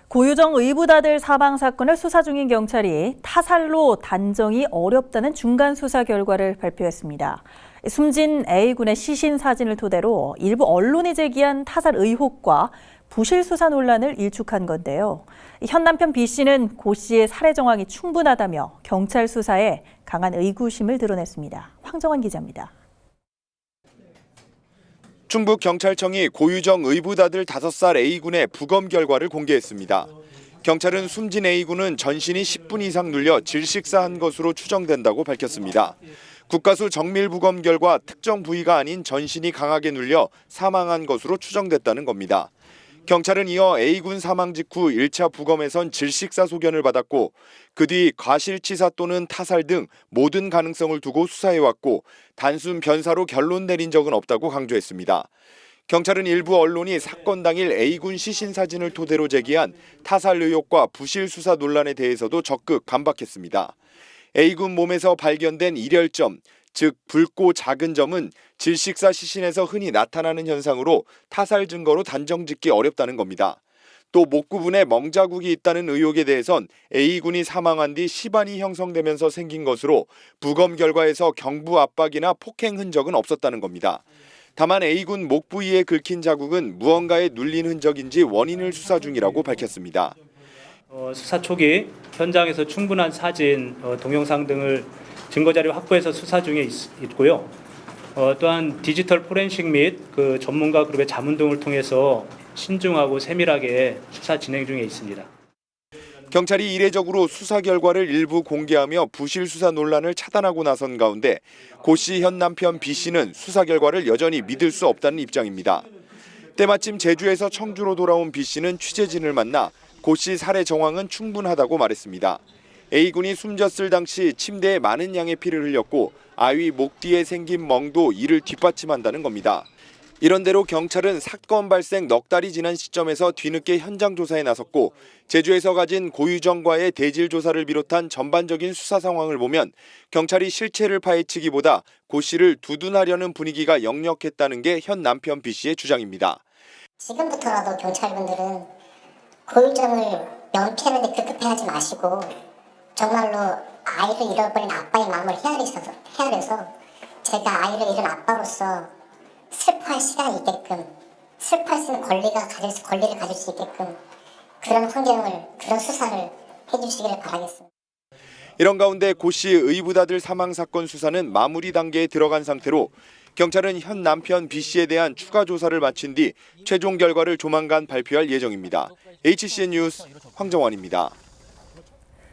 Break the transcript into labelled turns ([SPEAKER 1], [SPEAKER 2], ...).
[SPEAKER 1] 고유정 의붓아들 사망 사건을 수사 중인 경찰이 타살로 단정이 어렵다는 중간 수사 결과를 발표했습니다. 숨진 A군의 시신 사진을 토대로 일부 언론이 제기한 타살 의혹과 부실 수사 논란을 일축한 건데요. 현 남편 B씨는 고 씨의 살해 정황이 충분하다며 경찰 수사에 강한 의구심을 드러냈습니다. 황정환 기자입니다.
[SPEAKER 2] 충북경찰청이 고유정 의붓아들 5살 A군의 부검 결과를 공개했습니다. 경찰은 숨진 A군은 전신이 10분 이상 눌려 질식사한 것으로 추정된다고 밝혔습니다. 국가수 정밀 부검 결과 특정 부위가 아닌 전신이 강하게 눌려 사망한 것으로 추정됐다는 겁니다. 경찰은 이어 A군 사망 직후 1차 부검에선 질식사 소견을 받았고 그 뒤 과실치사 또는 타살 등 모든 가능성을 두고 수사해왔고 단순 변사로 결론 내린 적은 없다고 강조했습니다. 경찰은 일부 언론이 사건 당일 A군 시신 사진을 토대로 제기한 타살 의혹과 부실 수사 논란에 대해서도 적극 반박했습니다. A군 몸에서 발견된 일혈점, 즉 붉고 작은 점은 질식사 시신에서 흔히 나타나는 현상으로 타살 증거로 단정짓기 어렵다는 겁니다. 또 목 부분에 멍자국이 있다는 의혹에 대해선 A군이 사망한 뒤 시반이 형성되면서 생긴 것으로 부검 결과에서 경부 압박이나 폭행 흔적은 없었다는 겁니다. 다만 A군 목 부위에 긁힌 자국은 무언가에 눌린 흔적인지 원인을 수사 중이라고 밝혔습니다.
[SPEAKER 3] 수사 초기 현장에서 충분한 사진, 동영상 등을 증거자료 확보해서 수사 중에 있고요. 또한 디지털 포렌식 및 그 전문가 그룹의 자문 등을 통해서 신중하고 세밀하게 수사 진행 중에 있습니다.
[SPEAKER 2] 경찰이 이례적으로 수사 결과를 일부 공개하며 부실 수사 논란을 차단하고 나선 가운데 고 씨 현 남편 B 씨는 수사 결과를 여전히 믿을 수 없다는 입장입니다. 때마침 제주에서 청주로 돌아온 B 씨는 취재진을 만나 고 씨 살해 정황은 충분하다고 말했습니다. A군이 숨졌을 당시 침대에 많은 양의 피를 흘렸고 아위 목 뒤에 생긴 멍도 이를 뒷받침한다는 겁니다. 이런대로 경찰은 사건 발생 넉 달이 지난 시점에서 뒤늦게 현장 조사에 나섰고 제주에서 가진 고유정과의 대질 조사를 비롯한 전반적인 수사 상황을 보면 경찰이 실체를 파헤치기보다 고 씨를 두둔하려는 분위기가 역력했다는 게 현 남편 B 씨의 주장입니다.
[SPEAKER 4] 지금부터라도 경찰분들은 고유정을 면피하는데 급급해하지 마시고 정말로 아이를 잃어버린 아빠의 마음을 헤아려서 제가 아이를 잃은 아빠로서 슬퍼할 시간이 있게끔 슬퍼할 수 있는 권리를 가질 수 있게끔 그런 환경을 그런 수사를 해주시기를 바라겠습니다.
[SPEAKER 2] 이런 가운데 고 씨 의붓아들 사망 사건 수사는 마무리 단계에 들어간 상태로 경찰은 현 남편 B 씨에 대한 추가 조사를 마친 뒤 최종 결과를 조만간 발표할 예정입니다. HCN 뉴스 황정환입니다.